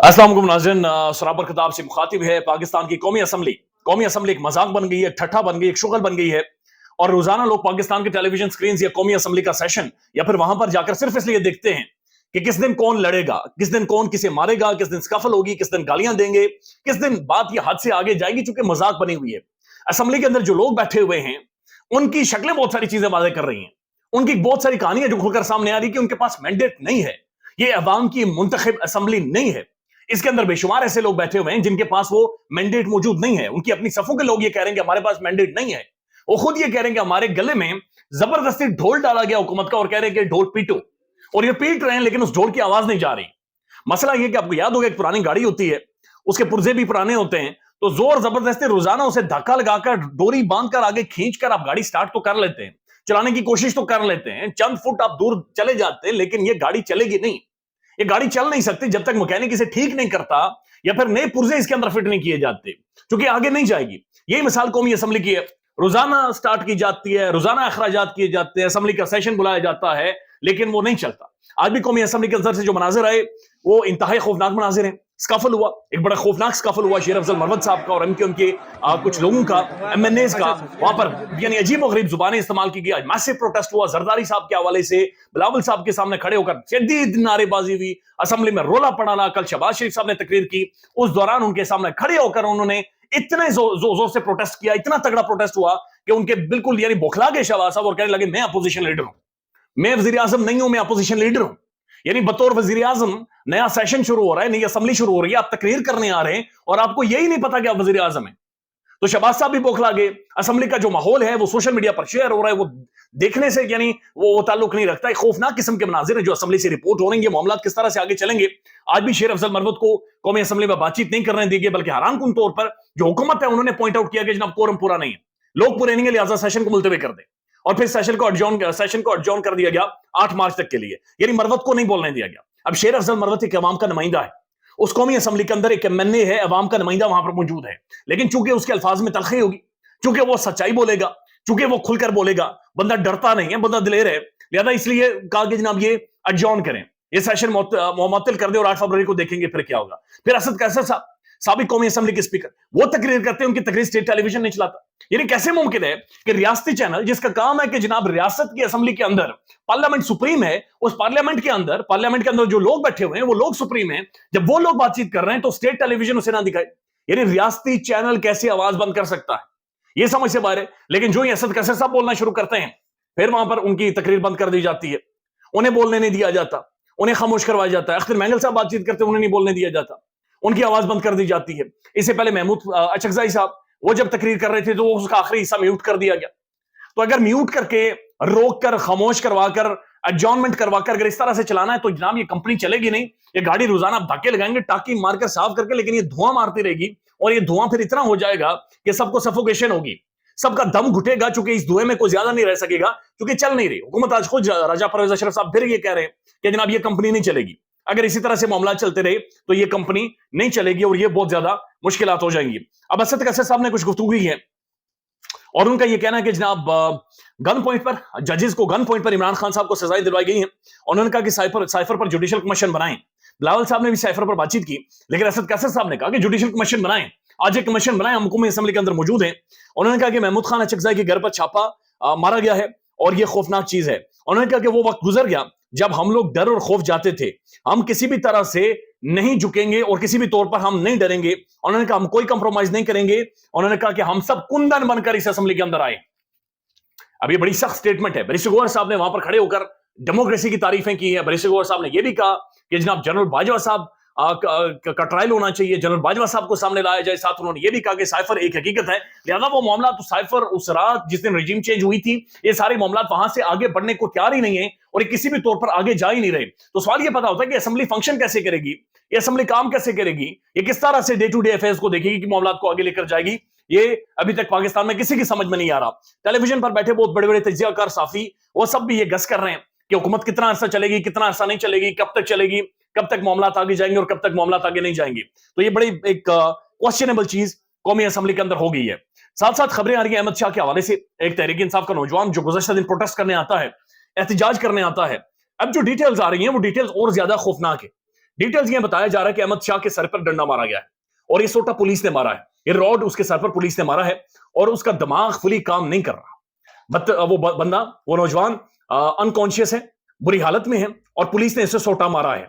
अस्सलाम वालेकुम नाज़रीन, सराबर खिताब से मुखातिब है पाकिस्तान की कौमी असम्बली एक मजाक बन गई है, ठट्ठा बन गई, एक शुगल बन गई है। और रोजाना लोग पाकिस्तान के टेलीविजन स्क्रीन या कौमी असम्बली का सेशन या फिर वहां पर जाकर सिर्फ इसलिए देखते हैं कि किस दिन कौन लड़ेगा, किस दिन कौन किसे मारेगा, किस दिन स्कफल होगी, किस दिन गालियां देंगे, किस दिन बात ये हद से आगे जाएगी, चूंकि मजाक बनी हुई है। असम्बली के अंदर जो लोग बैठे हुए हैं उनकी शक्लें बहुत सारी चीजें वादे कर रही हैं, उनकी बहुत सारी कहानियां जो खुलकर सामने आ रही कि उनके पास मैंडेट नहीं है, ये अवाम की मुंतखब असम्बली नहीं है। इसके अंदर बेशुमार ऐसे लोग बैठे हुए हैं जिनके पास वो मैंडेट मौजूद नहीं है। उनकी अपनी सफों के लोग ये कह रहे हैं कि हमारे पास मैंडेट नहीं है। वो खुद ये कह रहे हैं कि हमारे गले में जबरदस्ती ढोल डाला गया हुकूमत का और कह रहे हैं कि ढोल पीटो, और ये पीट रहे हैं लेकिन उस ढोल की आवाज नहीं जा रही। मसला ये कि आपको याद होगा एक पुरानी गाड़ी होती है, उसके पुर्जे भी पुराने होते हैं, तो जोर जबरदस्ती रोजाना उसे धक्का लगाकर डोरी बांधकर आगे खींचकर आप गाड़ी स्टार्ट तो कर लेते हैं, चलाने की कोशिश तो कर लेते हैं, चंद फुट आप दूर चले जाते हैं, लेकिन ये गाड़ी चलेगी नहीं। ये गाड़ी चल नहीं सकती जब तक मैकेनिक इसे ठीक नहीं करता या फिर नए पुर्जे इसके अंदर फिट नहीं किए जाते, क्योंकि आगे नहीं जाएगी। यही मिसाल कौमी असम्बली की है। रोजाना स्टार्ट की जाती है, रोजाना अखराजात किए जाते हैं, असम्बली का सेशन बुलाया जाता है, लेकिन वो नहीं चलता। आज भी कौमी असम्बली के अंदर से जो मनाजिर आए वो इंतहाई खौफनाक मनाजिर हैं। स्कफल हुआ, एक बड़ा खौफनाक स्कफल हुआ शेर अफजल मरवत साहब का और एमक्यूएम के कुछ लोगों का, एमएनएस का, वहां पर यानी अजीब और गरीब जुबानें इस्तेमाल की गई। मैसिव प्रोटेस्ट हुआ जरदारी साहब के हवाले से, बिलावल साहब के सामने खड़े होकर शदीद नारेबाजी हुई, असम्बली में रोला पड़ाना। कल शहबाज शरीफ साहब ने तकरीर की, उस दौरान उनके सामने खड़े होकर उन्होंने इतने जोर से प्रोटेस्ट किया, इतना तगड़ा प्रोटेस्ट हुआ कि उनके बिल्कुल यानी बौखला गए शहबाज साहब और कहने लगे मैं अपोजिशन लीडर हूं, मैं वजीर आजम नहीं हूं, मैं अपोजिशन लीडर हूं। यानी बतौर वजीर आजम नया सेशन शुरू हो रहा है, नई असम्बली शुरू हो रही है, आप तकरीर करने आ रहे हैं और आपको यही नहीं पता कि आप वजीर आजम हैं। तो शहबाज साहब भी बौखला गए। असम्बली का जो माहौल है वो सोशल मीडिया पर शेयर हो रहा है, वो देखने से यानी वो ताल्लुक नहीं रखता। एक खौफनाक किस्म के मनाजिर है जो असम्बली से रिपोर्ट हो रहे हैं, ये मामला किस तरह से आगे चलेंगे। आज भी शेर अफजल मरवत को कौमी असम्बली में बातचीत नहीं करने दी गई, बल्कि हैरानकुन तौर पर जो हुकूमत है उन्होंने पॉइंट आउट किया कि जनाब कोरम पूरा नहीं है, लोग पूरे नहीं है, लिहाजा सेशन को मुलतवी कर दे। और फिर सेशन को एडजॉर्न कर दिया गया 8 मार्च तक के लिए, यानी मरवत को नहीं बोलने दिया गया। अब शेर अफजल मरवत एक अवाम का नुमाइंदा है, उस कौमी असम्बली के अंदर एक एमएनए है, अवाम का नुमाइंदा वहां पर मौजूद है, लेकिन चूंकि उसके अल्फाज में तलखी होगी, चूंकि वो सच्चाई बोलेगा, चूंकि वो खुलकर बोलेगा, बंदा डरता नहीं है, बंदा दिलेर है, लिहाजा इसलिए कहा कि जनाब ये एडजॉर्न करें, ये सेशन मुअत्तल कर दे और 8 फरवरी को देखेंगे फिर क्या होगा। फिर असद कैसर साहब साबिक कौमी असम्बली के स्पीकर, वो तकरीर करते हैं, उनकी तकरीर स्टेट टेलीविजन नहीं चलाता। यानी कैसे मुमकिन है कि रियासती चैनल जिसका काम है कि जनाब रियासत की असम्बली के अंदर पार्लियामेंट सुप्रीम है, उस पार्लियामेंट के अंदर जो लोग बैठे हुए हैं वो लोग सुप्रीम है, जब वो लोग बातचीत कर रहे हैं तो स्टेट टेलीविजन उसे ना दिखाए। यानी रियासती चैनल कैसे आवाज बंद कर सकता है, ये समझ से बाहर है। लेकिन जो ही असद कैसर साहब बोलना शुरू करते हैं, फिर वहां पर उनकी तकरीर बंद कर दी जाती है, उन्हें बोलने नहीं दिया जाता, उन्हें खामोश करवाया जाता है। अख्तर महंगल साहब बातचीत करते हैं, उन्हें नहीं बोलने दिया जाता, उनकी आवाज बंद कर दी जाती है। इससे पहले महमूद अचकजाई साहब वो जब तकरीर कर रहे थे तो उसका आखिरी हिस्सा म्यूट कर दिया गया। तो अगर म्यूट करके, रोक कर, खामोश करवाकर, एडजॉर्नमेंट करवाकर अगर इस तरह से चलाना है तो जनाब ये कंपनी चलेगी नहीं। ये गाड़ी रोजाना धक्के लगाएंगे टाकी मारकर साफ करके, लेकिन ये धुआं मारती रहेगी और ये धुआं फिर इतना हो जाएगा कि सबको सफोकेशन होगी, सबका दम घुटेगा, चूंकि इस धुएं में कोई ज्यादा नहीं रह सकेगा, क्योंकि चल नहीं रही हुकूमत। आज खुद राजा परवेज अशरफ साहब फिर ये कह रहे हैं कि जनाब ये कंपनी नहीं चलेगी, अगर इसी तरह से मामला चलते रहे तो ये कंपनी नहीं चलेगी और ये बहुत ज्यादा मुश्किलात हो जाएंगी। अब असद कैसर साहब ने कुछ गुफ्तगू की है और उनका ये कहना है कि जनाब गन पॉइंट पर जजेस को, गन पॉइंट पर इमरान खान साहब को सजाएं दिलवाई गई हैं और उन्होंने कहा कि साइफर पर जुडिशल कमीशन बनाएं। बिलावल साहब ने भी साइफर पर बातचीत की, लेकिन असद कैसर साहब ने कहा कि जुडिशल कमीशन बनाएं, आज एक कमीशन बनाएं, हम कौमी असम्बली के अंदर मौजूद हैं। उन्होंने कहा कि महमूद खान अचकजाई के घर पर छापा मारा गया है और ये खौफनाक चीज है। उन्होंने कहा कि वो वक्त गुजर गया जब हम लोग डर और खौफ जाते थे, हम किसी भी तरह से नहीं झुकेंगे और किसी भी तौर पर हम नहीं डरेंगे। उन्होंने कहा हम कोई कंप्रोमाइज नहीं करेंगे। उन्होंने कहा कि हम सब कुंदन बनकर इस असेंबली के अंदर आए। अब ये बड़ी सख्त स्टेटमेंट है। बैरिस्टर गौहर साहब ने वहां पर खड़े होकर डेमोक्रेसी की तारीफें की हैं। बैरिस्टर गौहर साहब ने यह भी कहा कि जनाब जनरल बाजवा साहब का ट्रायल होना चाहिए, जनरल बाजवा साहब को सामने लाया जाए। साथ उन्होंने ये भी कहा कि साइफर एक हकीकत है, लिहाजा वो मामला तो साइफर उस रात जिस दिन रजीम चेंज हुई थी, ये सारे मामला वहां से आगे बढ़ने को तैयार ही नहीं है और ये किसी भी तौर पर आगे जा ही नहीं रहे। तो सवाल ये पता होता है कि असेंबली फंक्शन कैसे करेगी, ये असेंबली काम कैसे करेगी, ये किस तरह से डे टू डे अफेयर्स को देखेगी कि मामला को आगे लेकर जाएगी। ये अभी तक पाकिस्तान में किसी की समझ में नहीं आ रहा। टेलीविजन पर बैठे बहुत बड़े बड़े तजियाकार साफी वो सब भी ये गस कर रहे हैं कि हुकूमत कितना अरसा चलेगी, कितना अरसा नहीं चलेगी, कब तक चलेगी, कब तक मामला आगे जाएंगे और कब तक मामला आगे नहीं जाएंगे। तो ये बड़ी एक क्वेश्चनेबल चीज कौमी असेंबली के अंदर हो गई है। साथ साथ खबरें आ रही है अहमद शाह के हवाले से, एक तहरीक इंसाफ का नौजवान जो गुज़श्ता दिन प्रोटेस्ट करने आता है, एहतजाज करने आता है। अब जो डिटेल्स आ रही हैं वो डिटेल्स और ज्यादा खौफनाक है। ڈیٹیلز یہ بتایا جا رہا ہے کہ احمد شاہ کے سر پر ڈنڈا مارا گیا ہے اور یہ سوٹا پولیس نے مارا ہے, یہ راڈ اس کے سر پر پولیس نے مارا ہے اور اس کا دماغ فلی کام نہیں کر رہا. وہ بندہ, وہ نوجوان انکانشیس ہے, بری حالت میں ہے اور پولیس نے اسے سوٹا مارا ہے.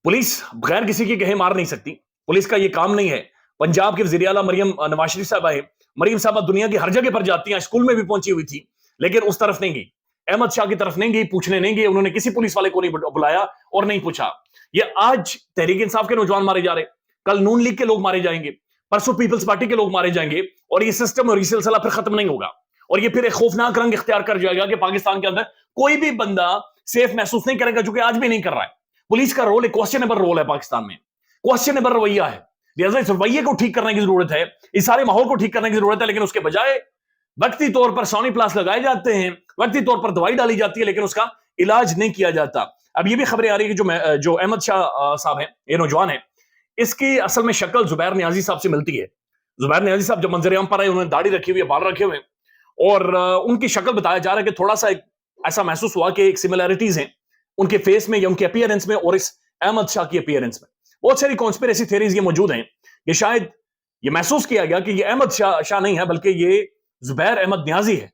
پولیس غیر کسی کی کہیں مار نہیں سکتی, پولیس کا یہ کام نہیں ہے. پنجاب کے وزیر اعلیٰ مریم نواز شریف صاحبہ ہے, مریم صاحبہ دنیا کی ہر جگہ پر جاتی ہیں, اسکول میں بھی پہنچی ہوئی تھی لیکن اس طرف نہیں گئی, احمد شاہ کی طرف نہیں گئی, پوچھنے نہیں گئی, انہوں نے کسی پولیس والے کو نہیں بلایا اور نہیں پوچھا. یہ آج تحریک انصاف کے نوجوان مارے جا رہے, کل نون لیگ کے لوگ مارے جائیں گے, پرسوں پیپلز پارٹی کے لوگ مارے جائیں گے اور یہ سسٹم اور یہ سلسلہ پھر ختم نہیں ہوگا اور یہ پھر ایک خوفناک رنگ اختیار کر جائے گا کہ پاکستان کے اندر کوئی بھی بندہ سیف محسوس نہیں کرے گا, جو کہ آج بھی نہیں کر رہا ہے. پولیس کا رول ایک کوسچنیبل رول ہے پاکستان میں, کوسچنیبل رویہ ہے, لہٰذا اس رویے کو ٹھیک کرنے کی ضرورت ہے, اس سارے ماحول کو ٹھیک کرنے کی ضرورت ہے. لیکن اس کے بجائے وقتی طور پر سونی پلاس لگائے جاتے ہیں, وقتی طور پر دوائی ڈالی جاتی ہے لیکن اس کا علاج نہیں کیا جاتا. اب یہ بھی خبریں آ رہی ہے کہ جو احمد شاہ صاحب ہیں, یہ نوجوان ہے, اس کی اصل میں شکل زبیر نیازی صاحب سے ملتی ہے. زبیر نیازی صاحب جب منظر عام پر آئے, انہوں نے داڑھی رکھی ہوئی ہے, بال رکھے ہوئے, اور ان کی شکل بتایا جا رہا ہے کہ تھوڑا سا ایسا محسوس ہوا کہ ایک سملیرٹیز ہیں ان کے فیس میں یا ان کے اپیئرنس میں اور اس احمد شاہ کی اپیئرنس میں. بہت ساری کانسپیریسی تھیوریز یہ موجود ہیں کہ شاید یہ محسوس کیا گیا کہ یہ احمد شاہ نہیں ہے بلکہ یہ زبیر احمد نیازی ہے,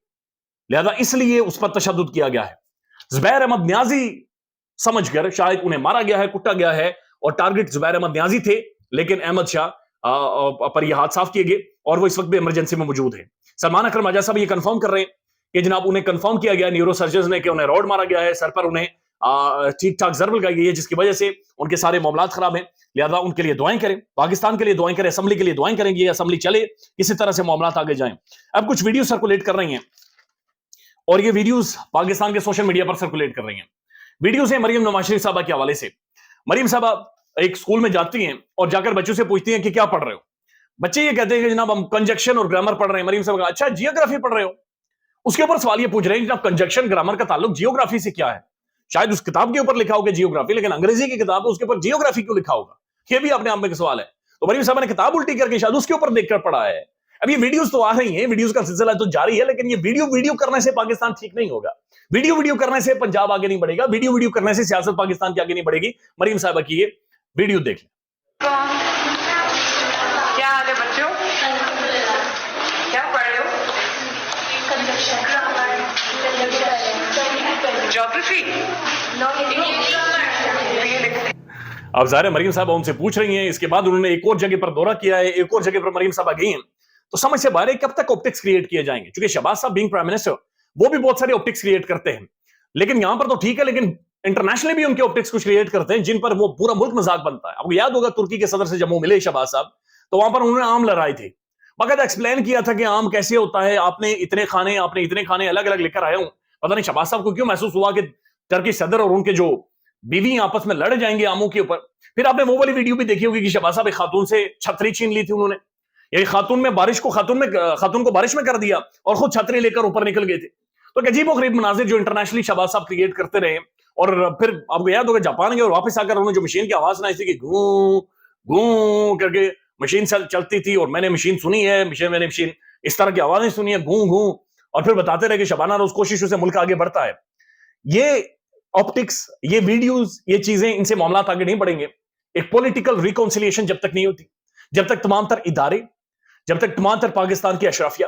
لہذا اس لیے اس پر تشدد کیا گیا ہے. زبیر احمد نیازی سمجھ کر شاید انہیں مارا گیا ہے, کٹا گیا ہے, اور ٹارگٹ زبیر احمد نیازی تھے لیکن احمد شاہ پر یہ ہاتھ صاف کیے گئے اور وہ اس وقت بھی ایمرجنسی میں موجود ہے. سلمان اکرم راجہ صاحب یہ کنفرم کر رہے ہیں کہ جناب انہیں کنفرم کیا گیا نیورو سرجنز نے کہ انہیں راڈ مارا گیا ہے, سر پر انہیں ٹھیک ٹھاک ضرب لگائی گئی ہے جس کی وجہ سے ان کے سارے معاملات خراب ہیں. لہذا ان کے لیے دعائیں کریں, پاکستان کے لیے دعائیں کریں, اسمبلی کے لیے دعائیں کریں, یہ اسمبلی چلے, کسی طرح سے معاملات آگے جائیں. اب کچھ ویڈیو سرکولیٹ کر رہی ہیں اور یہ ویڈیوز پاکستان کے سوشل میڈیا پر سرکولیٹ کر رہی ہیں. ویڈیوز ہیں مریم نواز شریف صاحبہ کے حوالے سے. مریم صاحبہ ایک اسکول میں جاتی ہیں اور جا کر بچوں سے پوچھتی ہیں کہ کیا پڑھ رہے ہو. بچے یہ کہتے ہیں کہ جناب ہم کنجکشن اور گرامر پڑھ رہے ہیں. مریم صاحبہ کہا اچھا جیوگرافی پڑھ رہے ہو. اس کے اوپر سوال یہ پوچھ رہے ہیں جناب کنجکشن گرامر کا تعلق جیوگرافی سے کیا ہے. شاید اس کتاب کے اوپر لکھا ہوگا جیوگرافی, لیکن انگریزی کی کتاب ہے اس کے اوپر جیوگرافی کیوں لکھا ہوگا, یہ بھی اپنے آپ میں ایک سوال ہے. تو مریم صاحبہ نے کتاب الٹی کر کے شاید اس کے اوپر دیکھ کر پڑھا ہے. اب یہ ویڈیوز تو آ رہی ہیں, ویڈیوز کا سلسلہ تو جاری ہے, لیکن یہ ویڈیو کرنے سے پاکستان ٹھیک نہیں ہوگا. ویڈیو کرنے سے پنجاب آگے نہیں بڑھے گا, ویڈیو کرنے سے سیاست پاکستان کی آگے نہیں بڑھے گی. مریم صاحبہ کی یہ ویڈیو دیکھ لیں. کیا حال ہے بچوں, کیا پڑھ رہے ہو؟ جیوگرافی. اب ظاہر ہے مریم صاحبہ ان سے پوچھ رہی ہیں. اس کے بعد انہوں نے ایک اور جگہ پر دورہ کیا ہے, ایک اور جگہ پر مریم صاحبہ گئی ہیں, تو سمجھ سے باہر ہے کب تک آپٹکس کریٹ کیے جائیں گے. چونکہ شہباز صاحب بینگ پرائم منسٹر وہ بھی بہت سارے آپٹکس کریٹ کرتے ہیں, لیکن یہاں پر تو ٹھیک ہے, لیکن انٹرنیشنلی بھی ان کے آپٹکس کچھ کریٹ کرتے ہیں جن پر وہ پورا ملک مذاق بنتا ہے. آپ کو یاد ہوگا ترکی کے صدر سے جب وہ ملے شہباز صاحب, تو وہاں پر انہوں نے آم لڑائے تھے, باقاعدہ ایکسپلین کیا تھا کہ آم کیسے ہوتا ہے, آپ نے اتنے کھانے الگ الگ لے کر آئے ہوں. پتہ نہیں شہباز صاحب کو کیوں محسوس ہوا کہ ترکی صدر اور ان کے جو بیوی آپس میں لڑ جائیں گے آموں کے اوپر. پھر آپ نے وہ والی ویڈیو بھی دیکھی ہوگی کہ شہباز صاحب ایک خاتون سے چھتری چھین لی تھی انہوں نے, یعنی خاتون کو بارش میں کر دیا اور خود چھتری لے کر اوپر نکل گئے تھے. تو ایک عجیب و غریب مناظر جو انٹرنیشنلی شہباز صاحب کریٹ کرتے رہے, اور پھر آپ کو یاد ہوگا جاپان گئے اور واپس آ کر انہوں نے جو مشین کی آواز سنائی تھی کہ گوں گوں کر کے مشین چلتی تھی, اور میں نے مشین سنی ہے, میں نے مشین اس طرح کی آوازیں سنی ہے گوں گوں, اور پھر بتاتے رہے کہ شبانہ روز کوششوں سے ملک آگے بڑھتا ہے. یہ آپٹکس, یہ ویڈیوز, یہ چیزیں, ان سے معاملات آگے نہیں بڑھیں گے. ایک پولیٹیکل ریکونسیلیشن جب تک نہیں ہوتی, جب تک تمام تر ادارے, جب تک تمام تر پاکستان کی اشرافیہ,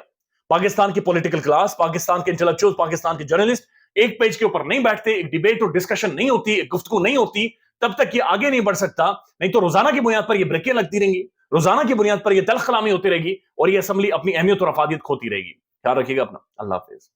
پاکستان کی پولیٹیکل کلاس, پاکستان کے انٹلیکچوئل, پاکستان کے جرنلسٹ ایک پیج کے اوپر نہیں بیٹھتے, ایک ڈیبیٹ اور ڈسکشن نہیں ہوتی, ایک گفتگو نہیں ہوتی, تب تک یہ آگے نہیں بڑھ سکتا. نہیں تو روزانہ کی بنیاد پر یہ بریکیں لگتی رہیں گی, روزانہ کی بنیاد پر یہ تلخ کلامی ہوتی رہے گی, اور یہ اسمبلی اپنی اہمیت اور افادیت کھوتی رہے گی. خیال رکھیے گا اپنا. اللہ حافظ.